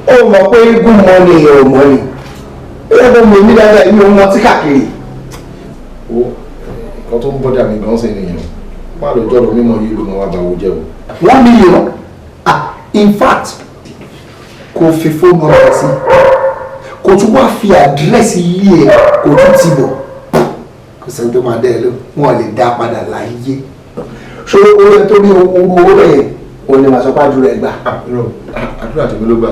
ó mọ̀ pé good morning ò mọ́ ni ẹgbẹ́ mi ní dáadáa ìlú ọmọ tí káàkiri. ó nǹkan tó ń bọ́dà mi gan ṣe nìyẹn má lọ jọ́ lọ mímọ yìí ló mọ wá báwo jẹ́ o. 1 million in fact kò fi fóònù ọ̀rọ̀ sí kò tún wá fi àdírẹ́sì ilé ẹ̀ kò tún ti bọ̀ kò sẹ́ni tó máa dẹ́ ẹ ló wọ́n lè dá padà láyé ṣé owó ẹ tó ní owó rẹ̀ o lè máa sọ pé àdúrà ẹ gbà. àdúrà tèmi ló gbà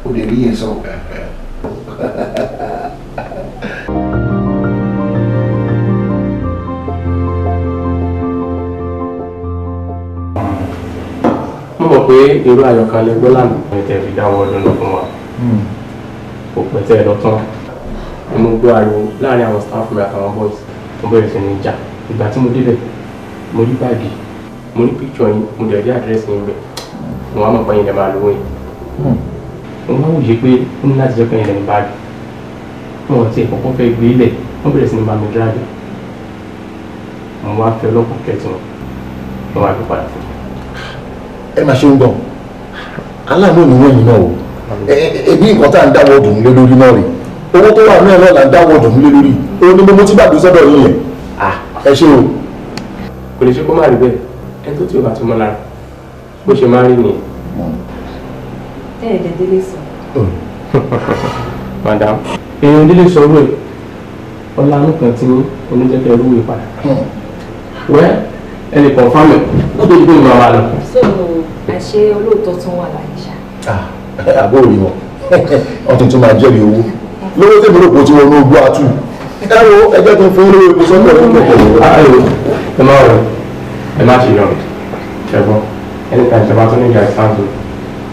o lè rí yẹn sọ. mo mọ̀ pé irú àyọkálẹ̀ gbọ́ lánàá ní tẹ̀ fi dáwọ́ ọdún lọ fún wa kò pẹ́ tẹ́ ẹ lọ tán ni mo gbọ́ ariwo láàrin àwọn staff mi àtàwọn boys mo bẹ̀rẹ̀ sí ní jà ìgbà tí mo débẹ̀ mo rí báàgì mo rí picture yín mo dẹ̀ rí àdírẹ́sì yín bẹ̀ mo wá mọ̀ pé yín lè máa lówó yín mo máa wòye pé ó ní láti jẹ́ pé yín lè ní báàgì wọn ti ìkọ̀kọ́ fẹ́ gbé ilẹ̀ wọ́n bẹ̀rẹ̀ sí ní bá mi dráàgì mo wá fẹ́ ọlọ́pàá kẹ́tì wọn wá gbé padà fún mi. ẹ máa ṣe ń gbọ̀n aláàánú ni wọ́n yìí náà o ẹbí nǹkan tá à ń dáwọ́ dùn lé lórí náà rè owó tó wà náà náà là ń dáwọ́ dùn lé lórí òun ni mo ti gbàgbé sọ́dọ̀ yín yẹn ẹ ṣe o. kò lè ṣe kó má rí bẹ́ẹ̀ ẹni tó tí ò bá tún mọ́ lára bó ṣe máa rí nìyẹn. ẹ̀ẹ́dẹ̀ délé sọ. madam èèyàn délé sọ owó ẹ̀ ọlànà kan tí oníjẹ́kẹ́ rú ìwé padà wẹ́ ẹnì kan fámẹ̀ ó tó gbé ìmọ̀ wa lọ. so àṣé olóòótọ́ tún wà láyé ṣá. àbúrò ni wọn ọtún tún máa jẹ́rìí owó lówó tèmi rò pé tí wọn ní ogbó àtú ẹ wo ẹjẹ́ tó fún lówó epo sọ́kọ̀ ní kẹ̀kẹ́. ẹ má rẹ ẹ má ṣe yọrọ ṣẹgbọn ẹni kan ìjọba tó ní ìjà ìsáǹdù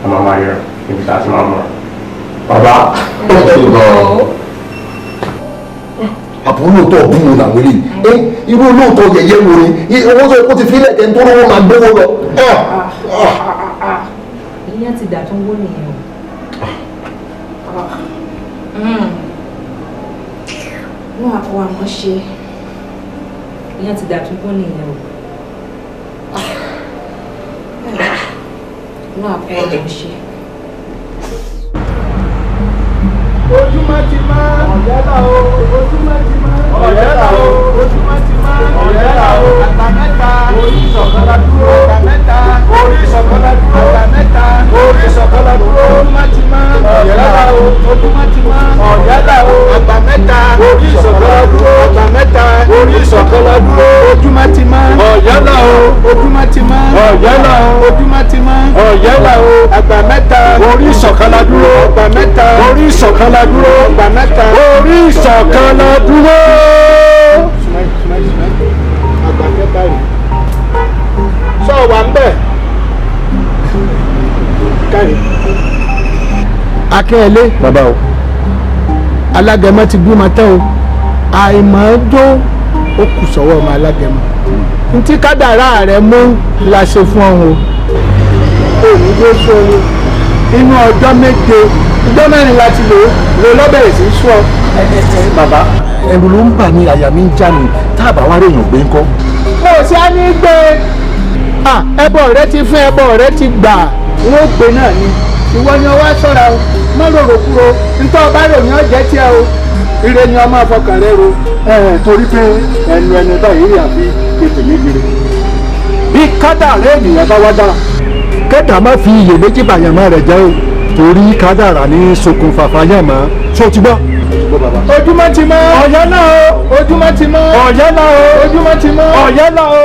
ẹ máa máa yọrọ ibi tá a ti máa mọ bàbá ó ti gan-an. àbúrò lóòótọ́ bí mo làwọn eléyìí irú lóòótọ́ yẹ̀yẹ́ wo ni owó tó kó ti fi lẹ̀ kẹ́ńtó lówó máa gbówó lọ. ìyẹn ti dà tó ń wó nìyẹn o. wọ́n á kó àmọ́ ṣe ìyẹn ti dà tó ń wó nìyẹn o. wọ́n á kó àmọ́ ṣe. ojúmọ́ ti máa ọ̀yẹ́lá o ojúmọ́ ti máa ọ̀yẹ́lá o ojúmọ́ ti máa ọ̀yẹ́lá o àgbà mẹ́ta orí ìṣọ̀kọ́lá dúró àgbà mẹ́ta orí ìṣọ̀kọ́lá dúró àgbà mẹ́ta orí ìṣọ̀kọ́lá dúró ojúmọ́ ti máa ọ̀yẹ́lá o ojúmọ́ ti máa ọ̀yẹ́lá o àgbà mẹ́ta orí ìṣọ̀kọ́lá dúró àgbà mẹ́ta orí ìṣọ̀kọ́lá dúró ojúmọ́ ti máa ọ̀yẹ́lá o ojúmọ́ ti máa ọ̀yẹ́lá o ojúmọ́ ti máa ọ̀yẹ́lá o àgbà mẹ́ta orí ìṣọ̀kọ́lá dúró àgbà mẹ́ta orí ìṣọ̀kọ́lá dúró ọgbà mẹ́ta orí ìṣọ̀kan lọ dúró. àgbà mẹ́ta yìí sọ wà ń bẹ̀. káyì. akẹ́lẹ́ bàbá o alágẹmọ ti bímọ tán o àìmọ̀ ọjọ́ ó kù sọ́wọ́ ọmọ alágẹmọ ntí kádàrá rẹ̀ mú la ṣe fún ọ̀hún o òní ló sọ̀rọ̀ inú ọjọ́ méje ọjọ́ mẹ́rin láti lò lọ́bẹ̀rẹ̀ sí sọ. bàbá ẹ̀rù ló ń bà mí àyà mi ń já mi tá a bá wá rèèyàn gbé ńkọ́. mo ṣe á ní gbé ẹbọ rẹ ti fún ẹbọ rẹ ti gbà wọn gbé náà ni ìwọ ni ọwọ́ ṣọ́ra o má rorò kúrò nítorí ọba ròyìn ọjẹ tí ẹ o ire ni ọmọ afọkàn rẹ ro torí pé ẹnu báyìí rí àfi ètò méjì rẹ bí kádàrá ènìyàn bá wá dára kẹta má fi iyèméjì bàyàmọ́ rẹ̀ jẹ́ o torí kádàrá ní ṣokùnfà fàyàmọ́ tó ti gbọ́. ojúmọ́ ti mọ́ ọ̀yẹ́ náà o ojúmọ́ ti mọ́ ọ̀yẹ́ náà o ojúmọ́ ti mọ́ ọ̀yẹ́ náà o.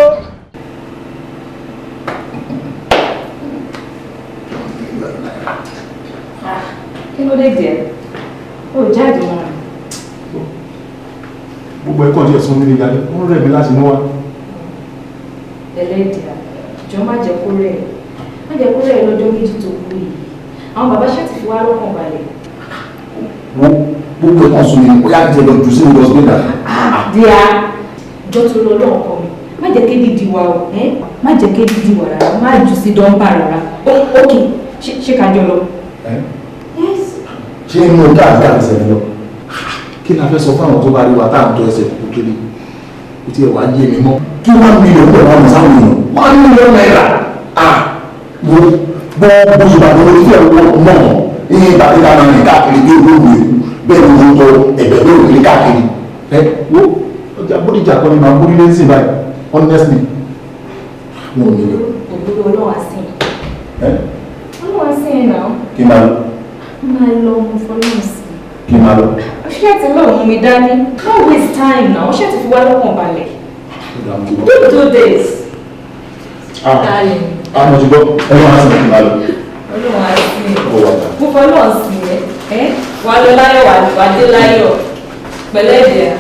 kí ló dé díẹ̀ ó jáde wọn. gbogbo ẹ̀kọ́ díẹ̀ sún nílé ìyálé wọ́n rẹ̀ mí láti mú wa. ẹlẹ́dìá jọ má jẹ́ kó rẹ̀ má jẹ́ kó rẹ̀ lọ́jọ́ méjì tó kú yìí àwọn bàbá ṣáàtì fi wá lọ́kàn balẹ̀. wo gbogbo ẹ̀kọ́ sún mi ó yá jẹ lọ jù sí ìlú ọ̀sán díà jọ tó lọ lọ́wọ́ kọ mi má jẹ́ kéde di wa o má jẹ́ kéde di wa rárá má jù sí dọ́ńbà rárá ok ṣé ká jọ lọ. ṣé inú ọjà àti àṣẹ lọ kí ni a fẹ́ sọ fún àwọn tó bá rí wa tá à ń tọ́ ẹsẹ̀ kúkú kiri kò tí ẹ wá yé mi mọ́ kí 1 million pẹ̀lú àwọn sáwọn èèyàn 1 million naira wo gbogbo ìbàdàn orí fẹ́ wọ́n mọ̀ ní ìbàdàn náà rìn káàkiri bí olóògbé bẹ́ẹ̀ ni mo tọ ẹ̀bẹ̀ lórí kiri káàkiri. ẹ wo ọjà bódìjà kan ni màá bórí lé sí báyìí honestly. mo ní lọ. ògbóló ọlọ́wà sí i. ọlọ́wà sí i náà. kí n máa lọ. máa lọ mo fọlọ́run sí i. kí n máa lọ. ṣé ti lọ mú mi dání no waste time now ṣé ti fi wá lọ́kàn balẹ̀. don't do this. darling. mo ti gbọ́ ọlọ́run á sì máa lọ. ọlọ́run á sí i. mo fọlọ́run sí ẹ wà lọ láyọ̀ wà dé láyọ̀ pẹ̀lẹ́ ẹ̀dẹ̀.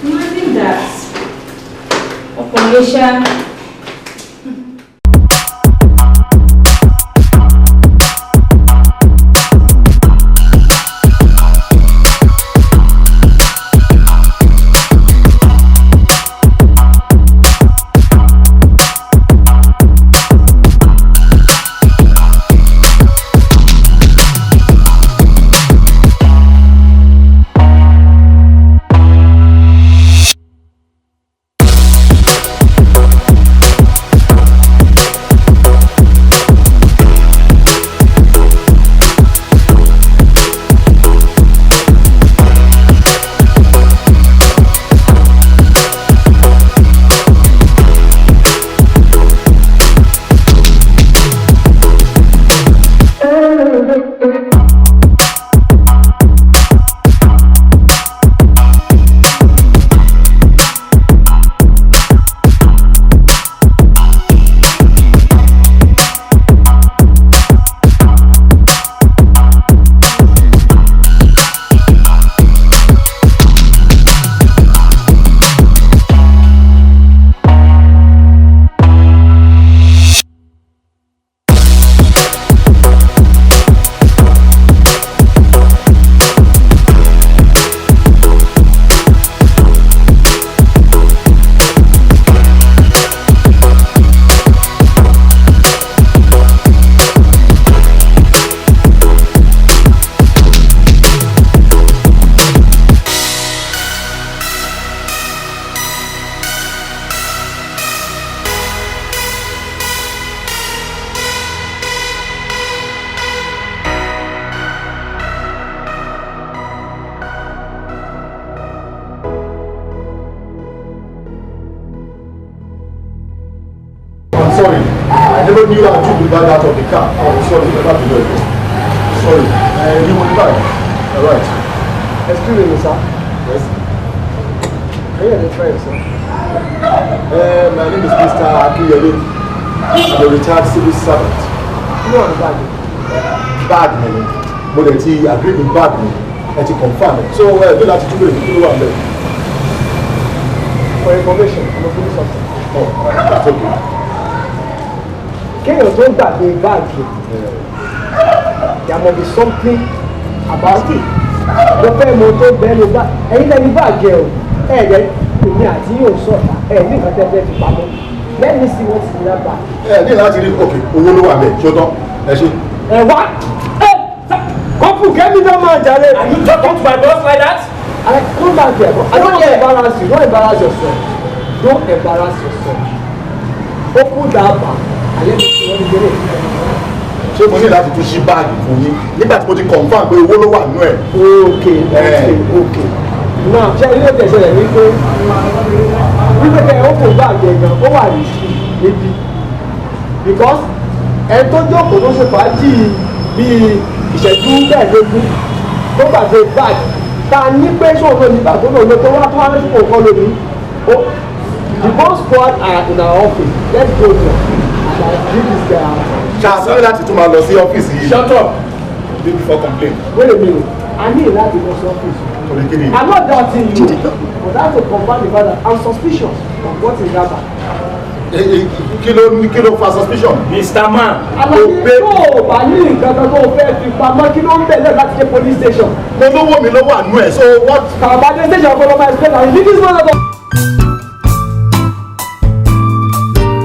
imagine that ọkùnrin ṣá. Sorry, I never knew I took the bag out of the car. Oh, sorry, never do it. Sorry. You want the bag? All right. Excuse me, sir. Yes. Can you identify yourself? My name is Mr. Akiyele. I'm a retired civil servant. You know the bag? Bag me. But he agreed with bag me. And he confirmed it. So, do that to do it. For information, I'm a police officer. Oh, that's okay. Kéèyàn tó gbàgbé báàgì there must be something about it. Mo fẹ́ mo tó bẹ́ẹ̀ ló bá ẹ̀yin lẹ́ni báàgì ẹ̀ o ẹ̀ẹ́dẹ̀ èmi àti yóò sọ̀tà ẹ̀ ní nǹkan tẹ́tẹ́ fi pamọ́ let me see what is in that bag. Ní láti rí òkè owó ló wà bẹ́ẹ̀ ṣótọ́ ẹ ṣe. Ẹ wá kọ́pù kẹ́mi náà máa jalè. Are you talking to my boss like that? Come back here. I don't embarrass you. Don't embarrass yourself. Don't embarrass yourself. Open that bag. Ṣé mo ní láti tún ṣí báàgì fún yín nígbà tí mo ti confirm pé owó ló wà nínú ẹ̀. Okay. Now ṣe ilé ìtẹ̀sẹ̀lẹ̀ wípé kẹ́ ó kò báàgì ẹ̀gàn ó wà ní níbi because ẹ tó jókòó tó ṣe fàájì bíi ìṣẹ́jú mẹ́ẹ̀ẹ́dógún tó gbàgbé báàgì ta ní pé ṣòro nígbà tó lò tó wá tó wá lóṣù kò kọ́ lónìí. The boss squad are in our office. Let's go there. Ṣáàtúndé láti tún máa lọ sí ọ́fíìsì yìí. Shut up. Before complain. Wait a minute. I need láti lọ sí ọ́fíìsì. I'm not doubting you. But that's to confirm the fact that I'm suspicious of what is that. Kí ló fa suspicion? Mr. Man. Àlàyé tó o bá ní nǹkan kan tó o fẹ́ fi pamọ́ kí ló ń bẹ̀ lẹ́yìn láti dé police station. Mo lówó mi lọ́wọ́ àánú ẹ̀ so what? Kàbá dé station ọ̀pọ̀lọpọ̀ ẹ̀sìn pẹ̀lú àwọn ìdíjí sọ́dọ̀.